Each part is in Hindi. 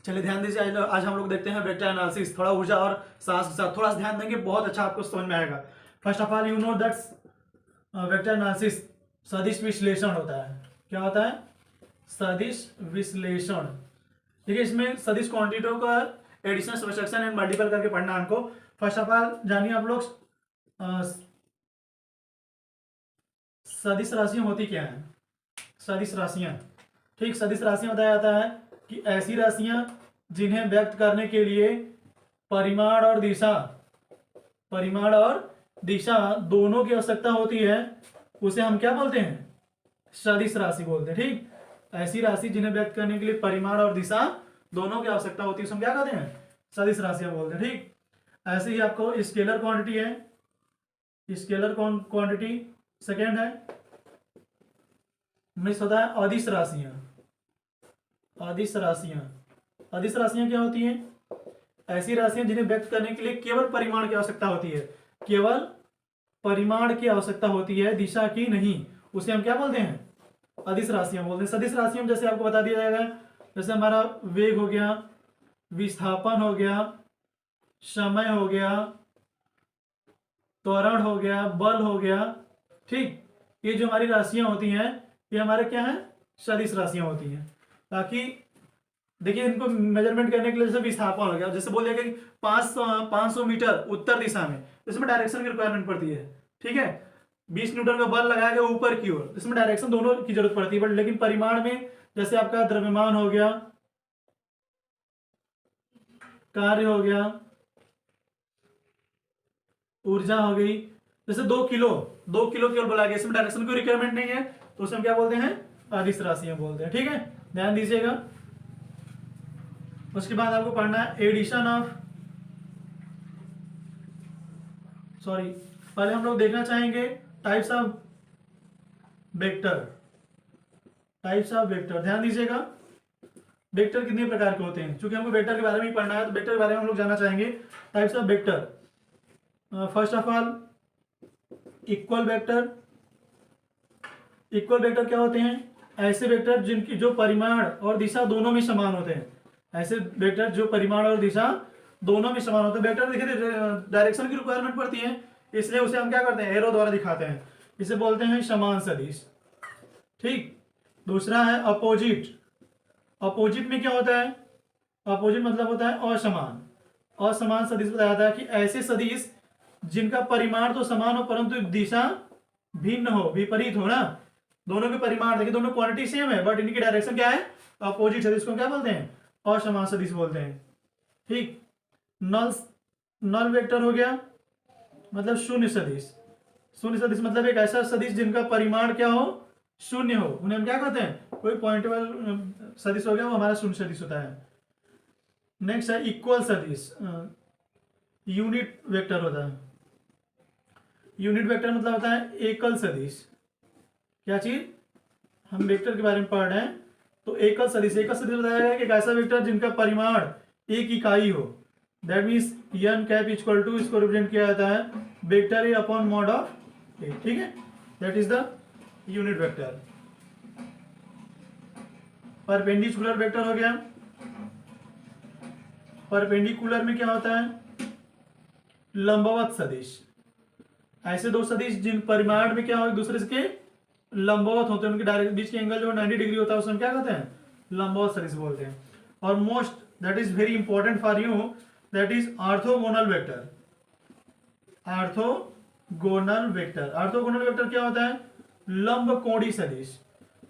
चलिए ध्यान दीजिए, आज हम लोग देखते हैं वेक्टर एनालिसिस। थोड़ा ऊर्जा और साहस के साथ थोड़ा सा ध्यान देंगे, बहुत अच्छा आपको समझ में आएगा। First of all you know that's vector analysis सदिश विश्लेषण होता है। क्या होता है? सदिश विश्लेषण। देखिए इसमें सदिश क्वांटिटियों का एडिशन, सब्ट्रैक्शन एंड मल्टीपल करके पढ़ना हमको। फर्स्ट ऑफ ऑल जानिए आप लोग सदिश राशियां होती क्या है। सदिश राशियां, ठीक, सदिश राशियां बताया जाता है कि ऐसी राशियां जिन्हें व्यक्त करने के लिए परिमाण और दिशा दोनों की आवश्यकता होती है, उसे हम क्या बोलते हैं? सदिश राशि बोलते हैं। ठीक, ऐसी राशि जिन्हें व्यक्त करने के लिए परिमाण और दिशा दोनों की आवश्यकता होती है, उसे हम क्या कहते हैं? सदिश राशियां बोलते हैं। ठीक, ऐसे ही आपको स्केलर क्वांटिटी है, स्केलर क्वांटिटी सेकेंड है। मिस होता है अदिश राशियां। अदिश राशियां क्या होती हैं? ऐसी राशियां जिन्हें व्यक्त करने के लिए केवल परिमाण की आवश्यकता होती है, केवल परिमाण की आवश्यकता होती है, दिशा की नहीं। उसे हम क्या बोलते हैं? अदिश राशियां बोलते हैं। सदिश राशियां जैसे आपको बता दिया जाएगा, जैसे हमारा वेग हो गया, विस्थापन हो गया, समय हो गया, त्वरण हो गया, बल हो गया। ठीक, ये जो हमारी राशियां होती हैं ये हमारे क्या है? सदिश राशियां होती हैं। ताकि देखिए इनको मेजरमेंट करने के लिए जैसे विस्थापन हो गया, जैसे बोल दिया कि 500 मीटर उत्तर दिशा में, इसमें डायरेक्शन की रिक्वायरमेंट पड़ती है। ठीक है, 20 न्यूटन का बल लगाया गया ऊपर की ओर, इसमें डायरेक्शन दोनों की जरूरत पड़ती है। बट लेकिन परिमाण में जैसे आपका द्रव्यमान हो गया, कार्य हो गया, ऊर्जा हो गई, जैसे 2 किलो केवल बोला गया, इसमें डायरेक्शन की रिक्वायरमेंट नहीं है, तो उसे हम क्या बोलते हैं? अदिश राशियां बोलते हैं। ठीक है, ध्यान दीजिएगा। उसके बाद आपको पढ़ना है एडिशन ऑफ, सॉरी, पहले हम लोग देखना चाहेंगे टाइप्स ऑफ वेक्टर। ध्यान दीजिएगा, वेक्टर कितने प्रकार के होते हैं। क्योंकि हमको वेक्टर के बारे में ही पढ़ना है, तो वेक्टर के बारे में हम लोग जानना चाहेंगे। Types of vector, first of all equal vector. Equal vector क्या होते हैं? ऐसे वेक्टर जिनकी जो परिमाण और दिशा दोनों में समान होते हैं। ऐसे वेक्टर जो परिमाण और दिशा दोनों में समान होते हैं। वेक्टर देखिए डायरेक्शन की रिक्वायरमेंट पड़ती है, इसलिए उसे हम क्या करते हैं? एरो द्वारा दिखाते हैं, इसे बोलते हैं समान सदिश। ठीक, दूसरा है अपोजिट। अपोजिट में क्या होता है? अपोजिट मतलब होता है असमान सदिश बताया जाता है कि ऐसे सदिश जिनका परिमाण तो समान हो परंतु दिशा भिन्न हो, विपरीत हो ना। दोनों के परिमाण देखिए, दोनों क्वांटिटी सेम है बट इनकी डायरेक्शन क्या है? अपोजिट सदिश को क्या बोलते हैं? असमान सदिश बोलते हैं। ठीक, नल वेक्टर हो गया, मतलब शून्य सदिश मतलब एक ऐसा सदिश जिनका परिमाण क्या हो? शून्य हो, उन्हें हम क्या कहते हैं? कोई पॉइंटेबल सदिश हो गया, वो हमारा शून्य सदिश होता है। नेक्स्ट है इक्वल सदिश, यूनिट वेक्टर होता है। यूनिट वेक्टर मतलब होता है एकल सदिश। क्या चीज? हम वेक्टर के बारे में पढ़ रहे हैं, तो एकल सदिश बताया गया कि एक ऐसा वेक्टर जिनका परिमाण एक इकाई हो। That means n cap equal to, इसको रिप्रेजेंट किया जाता है vector A upon mod of A. ठीक है, that is the unit vector. Perpendicular vector हो गया। परपेंडिकुलर में क्या होता है? लंबवत सदिश। ऐसे दो सदिश जिन परिमाण में क्या हो, एक दूसरे के लंबवत होते हैं, उनके डायरेक्ट बीच के एंगल जो 90 डिग्री होता है, उसे हम क्या कहते हैं? लंबवत सदिश बोलते हैं। और most that is very important for you, that is orthogonal vector. Orthogonal vector क्या होता है? लंब कोणीय सदिश।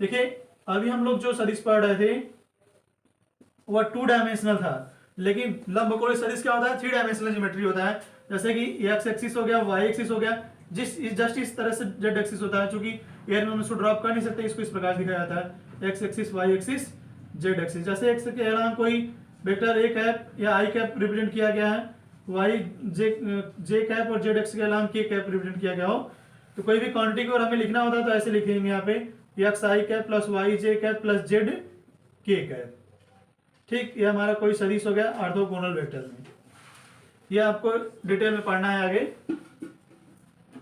देखिए अभी हम लोग जो सदिश पढ़ रहे थे वह 2 डायमेंशनल था, लेकिन लंब कोणीय सदिश क्या होता है? 3 डायमेंशनल ज्योमेट्री होता है। जैसे कि एक्स एक्सिस हो गया, वाई एक्सिस हो गया, जस्ट इस तरह से जेड एक्सिस होता है। क्योंकि एयर में हम इसको ड्रॉप कर नहीं सकते, इसको इस प्रकार दिखाया जाता है X axis, Y axis, Z axis. जैसे एक्स के अलावा कोई वेक्टर ए कैप या आई कैप रिप्रेजेंट किया गया है, वाई जे कैप और जेड एक्स के अलावा के कैप रिप्रेजेंट किया गया हो, तो कोई भी क्वांटिटी को हमें लिखना होता है तो ऐसे लिखेंगे यहाँ पे एक्स आई कैप प्लस वाई जे कैप प्लस जेड के कैप। ठीक, ये हमारा कोई सदिश हो गया ऑर्थोगोनल वेक्टर में। ये आपको डिटेल में पढ़ना है आगे।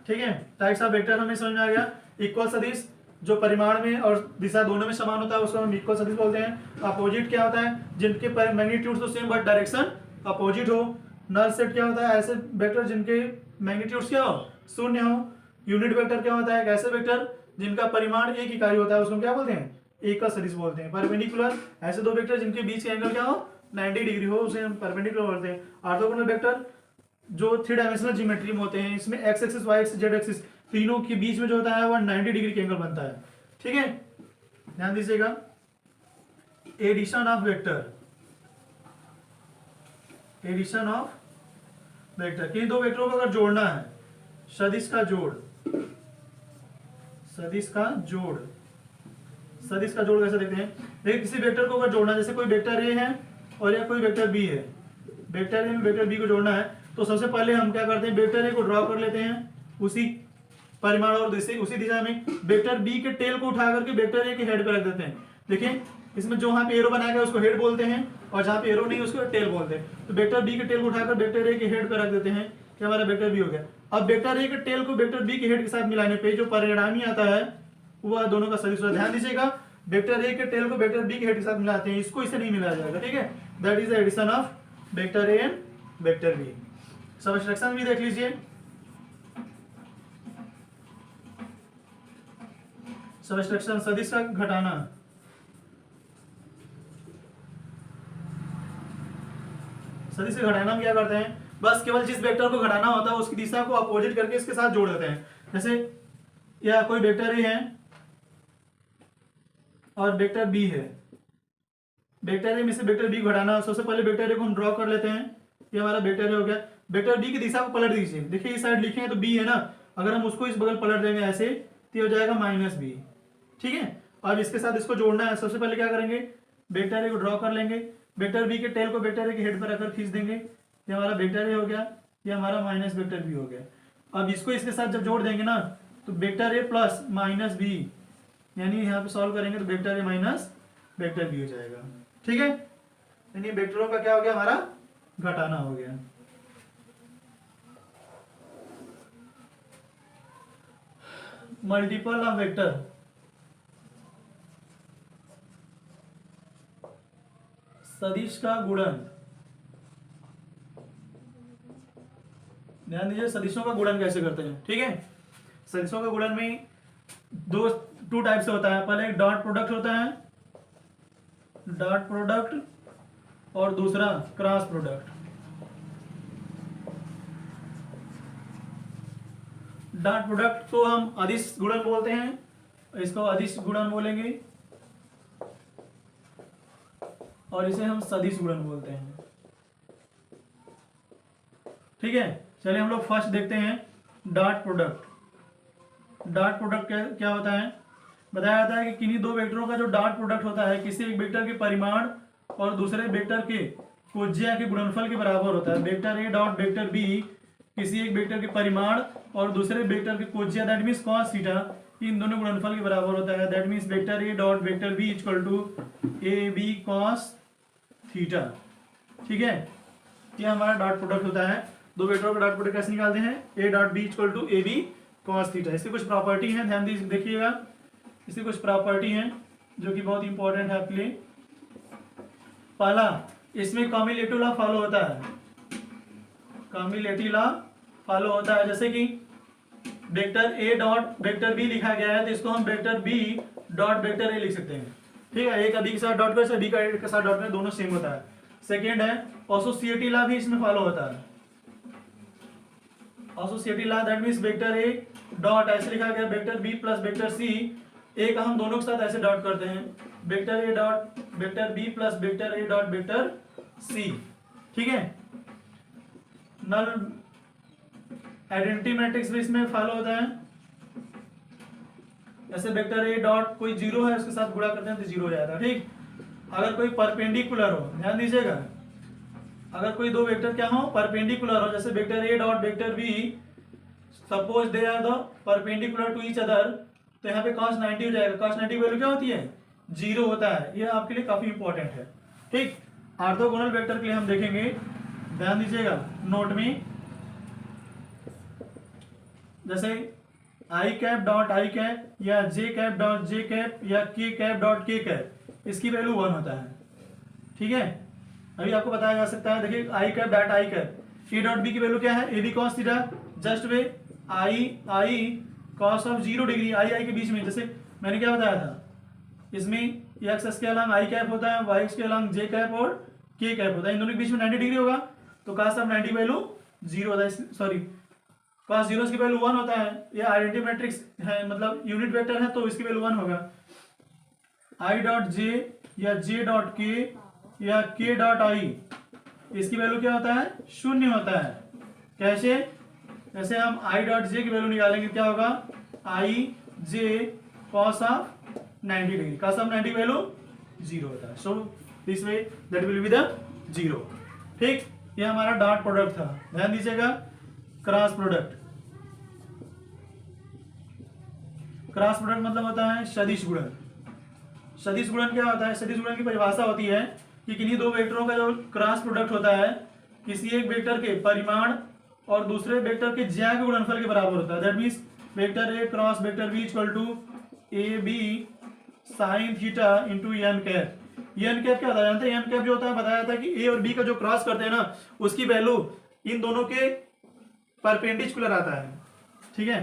ठीक है, टाइप्स ऑफ वेक्टर हमें समझ में आ गया। इक्वल सदिश, जो परिमाण में और दिशा दोनों में समान होता है उसको हम इक्वल सदिश बोलते हैं। अपोजिट क्या होता है, जिनके मैग्नीट्यूड तो सेम बट डायरेक्शन अपोजिट हो। नल सेट क्या होता है, ऐसे वेक्टर जिनके मैग्नीट्यूड्स क्या हो, शून्य हो। यूनिट वेक्टर क्या होता है, एक ऐसे वेक्टर जिनका परिमाण एक इकाई होता है उसको क्या बोलते हैं, एकल सदिश बोलते हैं। परपेंडिकुलर ऐसे दो वेक्टर जिनके बीच का एंगल क्या हो, 90 डिग्री हो, उसे हम परपेंडिकुलर बोलते हैं। ऑर्थोगोनल वेक्टर जो 3 डायमेंशनल ज्योमेट्री में होते हैं, इसमें X axis Y axis Z axis तीनों के बीच में जो होता है वह 90 डिग्री के एंगल बनता है। ठीक है, ध्यान दीजिएगा। Addition of vector, addition of vector, किन दो वेक्टरों को अगर जोड़ना है, सदिश का जोड़, सदिश का जोड़, सदिश का जोड़ कैसे देखते हैं, देखिए किसी वेक्टर को अगर जोड़ना है, जैसे कोई वेक्टर ए है और या कोई वेक्टर बी है, वेक्टर ए में वेक्टर बी को जोड़ना है तो सबसे पहले हम क्या करते हैं, वेक्टर ए को ड्रॉ कर लेते हैं उसी परिमाण और उसी दिशा में, वेक्टर बी के टेल को उठा करके वेक्टर ए के हेड पे रख देते हैं। देखिए इसमें जो यहाँ पे एरो बनाया गया उसको हेड बोलते हैं और जहाँ पे एरो नहीं उसको टेल बोलते हैं। तो वेक्टर बी के टेल को उठाकर वेक्टर ए के हेड पे रख देते हैं, क्या हमारा वेक्टर बी हो गया। अब वेक्टर ए के टेल को वेक्टर बी के हेड के साथ मिलाने पे जो परिणामी आता है वह दोनों का सदिश। ध्यान दीजिएगा, वेक्टर ए के टेल को वेक्टर बी के हेड के साथ मिलाते हैं, इसको इसे नहीं मिलाया जाएगा। ठीक है, that is the addition of vector A and vector B. Subtraction भी देख लीजिए, सबट्रैक्शन सदिश का घटाना, सदिश का घटाना हम क्या करते हैं, बस केवल जिस वेक्टर को घटाना होता है उसकी दिशा को अपोजिट करके इसके साथ जोड़ देते हैं। जैसे या कोई वेक्टर ए है और वेक्टर बी है, वेक्टर ए में से वेक्टर बी को घटाना, सबसे पहले वेक्टर ए को हम ड्रॉ कर लेते हैं, ये हमारा वेक्टर ए हो गया। वेक्टर बी की दिशा को पलट दीजिए, देखिए इस साइड लिखे हैं तो बी है ना, अगर हम उसको इस बगल पलट देंगे ऐसे तो ये हो जाएगा -b। ठीक है, अब इसके साथ इसको जोड़ना है, सबसे पहले क्या करेंगे, वेक्टर ए को ड्रॉ कर लेंगे, वेक्टर बी के टेल को वेक्टर ए के हेड पर रखकर खींच देंगे, ये हमारा वेक्टर ए हो गया, ये हमारा माइनस वेक्टर बी हो गया। अब इसको इसके साथ जब जोड़ देंगे ना तो वेक्टर ए प्लस -b, यानी यहाँ पे सॉल्व करेंगे तो vector A minus vector B हो जाएगा। ठीक है, यानी वेक्टरों का क्या हो गया, हमारा घटाना हो गया। मल्टीपल ऑफ वेक्टर, सदिश का गुणन, ध्यान दीजिए सदिशों का गुणन कैसे करते हैं। ठीक है, सदिशों का गुणन में टू टाइप से होता है, पहले एक डॉट प्रोडक्ट होता है, डॉट प्रोडक्ट, और दूसरा क्रॉस प्रोडक्ट। डॉट प्रोडक्ट को हम अदिश गुणन बोलते हैं, इसको अदिश गुणन बोलेंगे और इसे हम सदिश गुणन बोलते हैं। ठीक है, चलिए हम लोग फर्स्ट देखते हैं डॉट प्रोडक्ट। डॉट प्रोडक्ट क्या होता है, बताया जाता है कि किन्हीं दो वेक्टरों का जो डॉट प्रोडक्ट होता है किसी एक वेक्टर के परिमाण और दूसरे वेक्टर के कोज्या के गुणनफल के बराबर होता है। Vector A dot vector B किसी एक वेक्टर के परिमाण और दूसरे वेक्टर के कोज्या, दैट मींस cos थीटा, इन दोनों गुणनफल के बराबर होता है। That means vector A dot vector B equal to A B cos theta. ठीक है, ये हमारा डॉट प्रोडक्ट होता है। दो वेक्टरों का डॉट प्रोडक्ट कैसे निकालते हैं, A dot B equal to A B cos theta. इसकी कुछ प्रॉपर्टी है, ध्यान देखिएगा, इसकी कुछ प्रॉपर्टी है जो कि बहुत इंपॉर्टेंट है आपके लिए। पहला, इसमें कम्युलेटिव लॉ फॉलो होता है, कम्युलेटिव लॉ फॉलो होता है। जैसे कि vector A dot vector B लिखा गया है तो इसको हम vector B dot vector A लिख सकते हैं। ठीक है, ए का बी के साथ डॉट कर, बी का ए के साथ डॉट कर, दोनों सेम होता है। सेकेंड है एसोसिएटिव लॉ भी इसमें फॉलो होता है। Associative law that means vector A dot ऐसे लिखा गया vector B plus vector C, A का हम दोनों के साथ ऐसे डॉट करते हैं, vector A dot vector B plus vector A dot vector C. ठीक है, नल आइडेंटिटी मैट्रिक्स भी इसमें फॉलो होता है। जैसे वेक्टर ए डॉट कोई जीरो है उसके साथ गुणा करते हैं तो जीरो हो जाता है। ठीक, अगर कोई परपेंडिकुलर हो, ध्यान दीजिएगा, अगर कोई दो वेक्टर क्या हो, परपेंडिकुलर हो, जैसे vector A dot vector B, suppose they are the perpendicular to each other, तो यहाँ पे cos 90 हो जाएगा। cos 90 की वैल्यू क्या होती है, जीरो होता है। ये आपके लिए काफी इंपॉर्टेंट है। ठीक, ऑर्थोगोनल वेक्टर के लिए हम देखेंगे, ध्यान दीजिएगा नोट में, जैसे आई कैप डॉट आई कैप या जे कैप डॉट जे कैप या के कैप डॉट के कैप, इसकी वैल्यू 1 होता है। ठीक है, अभी आपको बताया जा सकता है, देखिए I cap dot I cap, A dot B की वैल्यू क्या है, A B cos theta, just way I cos of 0 degree, I के बीच में, जैसे मैंने क्या बताया था, इसमें एक्स के अलॉन्ग आई कैप होता है, वाई के अलॉन्ग जे कैप और के कैप होता है, इन दोनों के बीच में 90 डिग्री होगा, तो कॉस ऑफ 90 वैल्यू 0 होता है, सॉरी कॉस 0 की वैल्यू 1 होता है, ये आइडेंटिटी मैट्रिक्स है, मतलब यूनिट वेक्टर है, तो इसकी वैल्यू 1 होगा। आई डॉट जे या जे डॉट के या के डॉट आई, इसकी वैल्यू क्या होता है, 0 होता है। कैसे, जैसे हम आई डॉट जे की वैल्यू निकालेंगे, क्या होगा, I J cos of 90 degree, cos of 90 value 0 होता है, so this way that will be the 0। ठीक, ये हमारा डॉट प्रोडक्ट था, ध्यान दीजिएगा। क्रॉस प्रोडक्ट, क्रॉस प्रोडक्ट मतलब होता है सदिश गुणन। सदिश गुणन क्या होता है, सदिश गुणन की परिभाषा होती है कि किन्हीं दो वेक्टरों का जो क्रॉस प्रोडक्ट होता है, किसी एक वेक्टर के परिमाण और दूसरे वेक्टर के ज्या के गुणनफल के बराबर होता है। That means vector A cross vector B equal to A B sine theta into N cap. N cap क्या होता है, जानते हैं, एन कैप जो होता है, बताया था कि ए और बी का जो क्रॉस करते हैं ना, उसकी वैल्यू इन दोनों के परपेंडिकुलर आता है। ठीक है,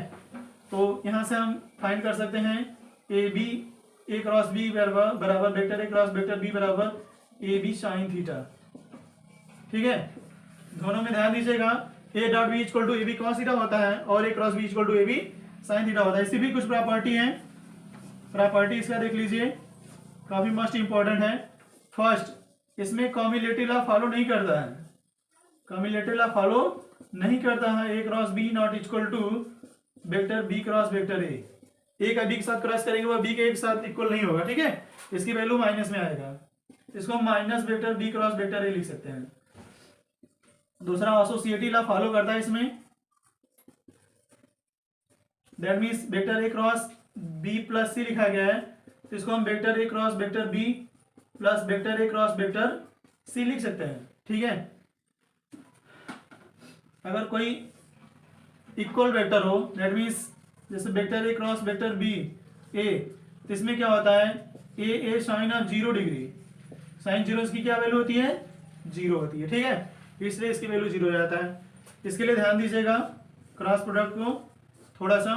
तो यहां से हम फाइंड कर सकते हैं A B, A cross B बराबर vector A cross vector B बराबर ए बी साइन थीटा। ठीक है, दोनों में ध्यान दीजिएगा, A dot B equal to A B cos theta होता है और A cross B equal to A B sine theta होता है। इसकी भी कुछ प्रॉपर्टी है, प्रॉपर्टी इसका देख लीजिए, काफी मस्ट इंपॉर्टेंट है। फर्स्ट, इसमें कॉम्युलेटिव लॉ फॉलो नहीं करता है, कॉम्युलेटिव लॉ फॉलो नहीं करता है। A cross B not equal to vector B cross vector A का बी के साथ क्रॉस करेंगे, वह बी के एक साथ इक्वल नहीं होगा। ठीक है, इसकी वैल्यू माइनस में आएगा, इसको हम minus vector B cross vector A लिख सकते हैं। दूसरा, एसोसिएटिव लॉ फॉलो करता है इसमें, that means vector A cross B plus C लिखा गया है, तो इसको हम vector A cross vector B plus vector A cross vector C लिख सकते हैं। ठीक है, अगर कोई इक्वल वेक्टर हो, दैट मीन्स जैसे vector A cross vector B A, तो इसमें क्या होता है, A sine of 0 degree, sine 0 की क्या वैल्यू होती है, 0 होती है। ठीक है, इसलिए इसकी वैल्यू 0 हो जाता है। इसके लिए ध्यान दीजिएगा, क्रॉस प्रोडक्ट को थोड़ा सा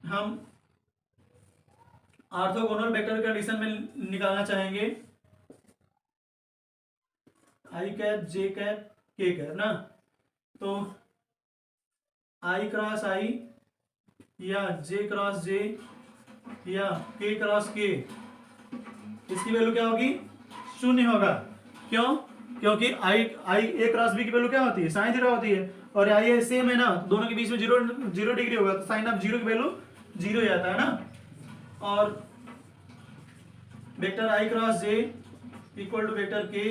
हम ऑर्थोगोनल वेक्टर कंडीशन में निकालना चाहेंगे, आई कैप जे कैप के कैप ना, तो आई क्रॉस आई या जे क्रॉस जे या के क्रॉस के, इसकी वैल्यू क्या होगी, 0 होगा। क्यों, क्योंकि आई ए क्रॉस बी की वैल्यू क्या होती है, साइन थीटा होती है, और आई सेम है ना, दोनों के बीच में 0 डिग्री होगा, तो साइन ऑफ 0 की वैल्यू 0 हो जाता है ना। और vector I cross J equal to vector K,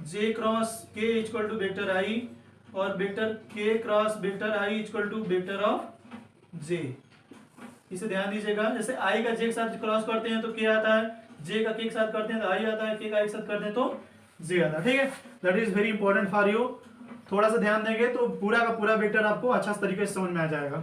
J cross K equal to vector I, और vector K cross vector I equal to vector of J. इसे ध्यान दीजिएगा, जैसे आई का जे के साथ क्रॉस करते हैं तो के आता है, जे का के के साथ करते हैं तो आई आता है, के का एक साथ करते हैं तो जे आता है। ठीक है, that is very important for you. थोड़ा सा ध्यान देंगे तो पूरा का पूरा वेक्टर आपको अच्छा तरीके से समझ में आ जाएगा।